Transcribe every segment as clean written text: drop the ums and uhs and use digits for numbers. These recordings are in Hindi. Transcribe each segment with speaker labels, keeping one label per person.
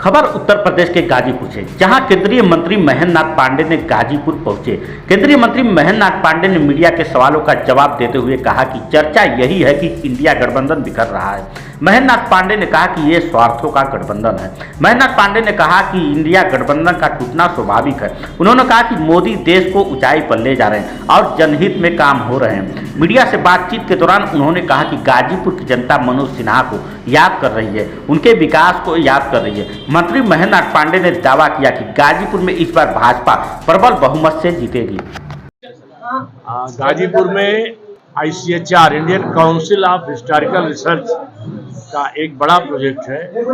Speaker 1: खबर उत्तर प्रदेश के गाजीपुर से, जहां केंद्रीय मंत्री महेंद्र नाथ पांडेय ने गाजीपुर पहुंचे। केंद्रीय मंत्री महेंद्र नाथ पांडेय ने मीडिया के सवालों का जवाब देते हुए कहा कि चर्चा यही है कि इंडिया गठबंधन बिखर रहा है। महेंद्र नाथ पांडेय ने कहा कि ये स्वार्थों का गठबंधन है। महेंद्र नाथ पांडेय ने कहा कि इंडिया गठबंधन का टूटना स्वाभाविक है। उन्होंने कहा कि मोदी देश को ऊंचाई पर ले जा रहे हैं और जनहित में काम हो रहे हैं। मीडिया से बातचीत के दौरान उन्होंने कहा कि गाजीपुर की जनता मनोज सिन्हा को याद कर रही है, उनके विकास को याद कर रही है। मंत्री महेंद्र नाथ पांडेय ने दावा किया कि गाजीपुर में इस बार भाजपा प्रबल बहुमत से जीतेगी।
Speaker 2: गाजीपुर में ICHR Indian council of historical research का एक बड़ा प्रोजेक्ट है।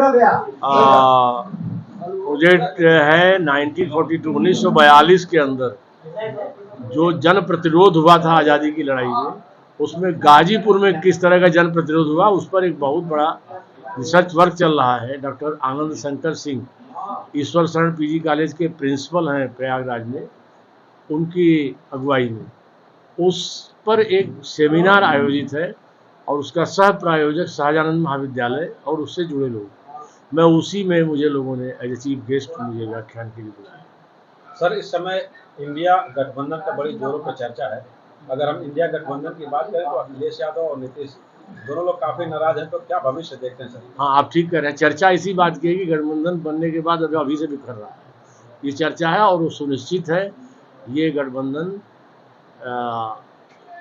Speaker 2: प्रोजेक्ट है 1942 के अंदर जो जन प्रतिरोध हुआ था आज़ादी की लड़ाई में, उसमें गाजीपुर में किस तरह का जन प्रतिरोध हुआ उस पर एक बहुत बड़ा रिसर्च वर्क चल रहा है। डॉक्टर आनंद शंकर सिंह ईश्वर शरण PG कॉलेज के प्रिंसिपल हैं प्रयागराज में, उनकी अगुवाई में उस पर एक सेमिनार आयोजित है और उसका सह प्रायोजक शाहजानंद महाविद्यालय और उससे जुड़े लोग। मैं उसी में मुझे लोगों ने एज ए चीफ गेस्ट मुझे व्याख्यान के लिए बुलाया।
Speaker 3: सर, इस समय इंडिया गठबंधन का बड़ी जोरों पर चर्चा है। अगर हम इंडिया गठबंधन की बात करें तो अखिलेश यादव और नीतीश दोनों लोग काफी नाराज हैं, तो क्या भविष्य देखते हैं सर?
Speaker 2: हाँ, आप ठीक कह रहे हैं। चर्चा इसी बात की है कि गठबंधन बनने के बाद अभी से बिखर रहा है, ये चर्चा है। और वो सुनिश्चित है ये गठबंधन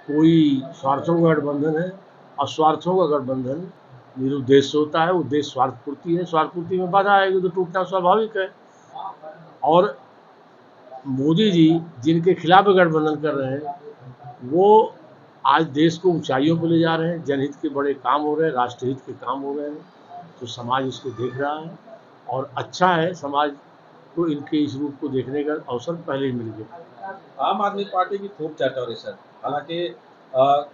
Speaker 2: कोई स्वार्थों का गठबंधन है। और स्वार्थों का गठबंधन निरुद्देश्य होता है, उद्देश्य स्वार्थपूर्ति है। स्वार्थपूर्ति में बाधा आएगी तो टूटना स्वाभाविक है। और मोदी जी जिनके खिलाफ गठबंधन कर रहे हैं वो आज देश को ऊंचाइयों पर ले जा रहे हैं, जनहित के बड़े काम हो रहे हैं, राष्ट्रहित के काम हो रहे हैं, तो समाज इसको देख रहा है और अच्छा है। समाज को इनके इस रूप को देखने का अवसर पहले ही मिल गया।
Speaker 3: आम आदमी पार्टी की खूब चर्चा हो रही सर। हालांकि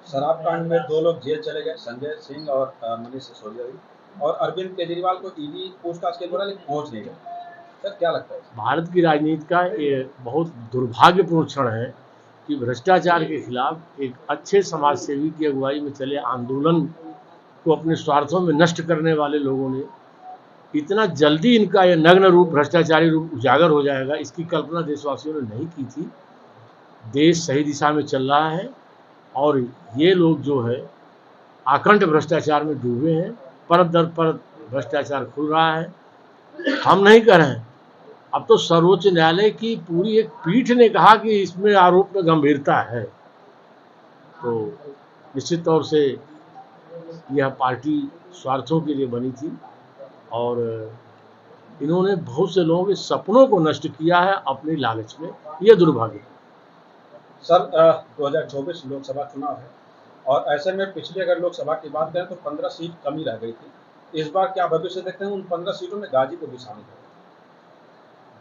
Speaker 3: शराब कांड में 2 लोग जेल चले गए, संजय सिंह और मनीष सिसोदिया, और अरविंद केजरीवाल को ED पूछताछ के दौरान पहुंच नहीं गए। सर, क्या लगता है?
Speaker 2: भारत की राजनीति का ये बहुत दुर्भाग्यपूर्ण क्षण है कि भ्रष्टाचार के खिलाफ एक अच्छे समाज सेवी की अगुवाई में चले आंदोलन को अपने स्वार्थों में नष्ट करने वाले लोगों ने इतना जल्दी इनका ये नग्न रूप, भ्रष्टाचारी रूप उजागर हो जाएगा, इसकी कल्पना देशवासियों ने नहीं की थी। देश सही दिशा में चल रहा है और ये लोग जो है आकंठ भ्रष्टाचार में डूबे हैं। परत दर परत भ्रष्टाचार खुल रहा है। हम नहीं कर रहे हैं, अब तो सर्वोच्च न्यायालय की पूरी एक पीठ ने कहा कि इसमें आरोप में गंभीरता है। तो निश्चित तौर से यह पार्टी स्वार्थों के लिए बनी थी और इन्होंने बहुत से लोगों के सपनों को नष्ट किया है अपनी लालच में। यह दुर्भाग्य है।
Speaker 3: सर, 2024 लोकसभा चुनाव है और ऐसे में पिछले अगर लोकसभा की बात करें तो 15 सीट कमी रह गई थी। इस बार क्या भविष्य देखते हैं? उन 15 सीटों में गाजीपुर भी शामिल है।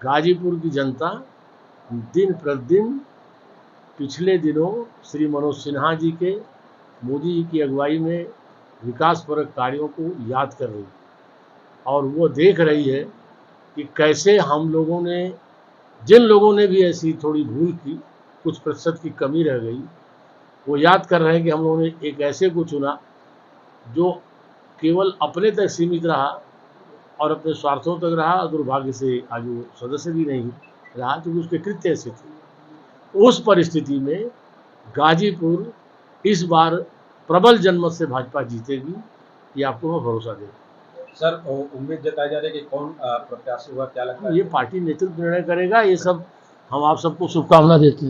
Speaker 2: गाजीपुर की जनता दिन प्रतिदिन पिछले दिनों श्री मनोज सिन्हा जी के, मोदी जी की अगुवाई में विकासपरक कार्यों को याद कर रही है और वो देख रही है कि कैसे हम लोगों ने, जिन लोगों ने भी ऐसी थोड़ी भूल की, कुछ प्रतिशत की कमी रह गई, वो याद कर रहे हैं कि हम लोगों ने एक ऐसे को चुना जो केवल अपने तक सीमित रहा और अपने स्वार्थों तक रहा। दुर्भाग्य से आज वो सदस्य भी नहीं रहा क्योंकि उसके कृत्य ऐसे थे। उस परिस्थिति में गाजीपुर इस बार प्रबल जनमत से भाजपा जीतेगी, ये आपको मैं भरोसा देता।
Speaker 3: सर, उम्मीद जताई जा रही है कि कौन प्रत्याशी हुआ, क्या लगता है?
Speaker 2: ये पार्टी नेतृत्व निर्णय करेगा। ये सब हम आप सबको शुभकामना देते हैं।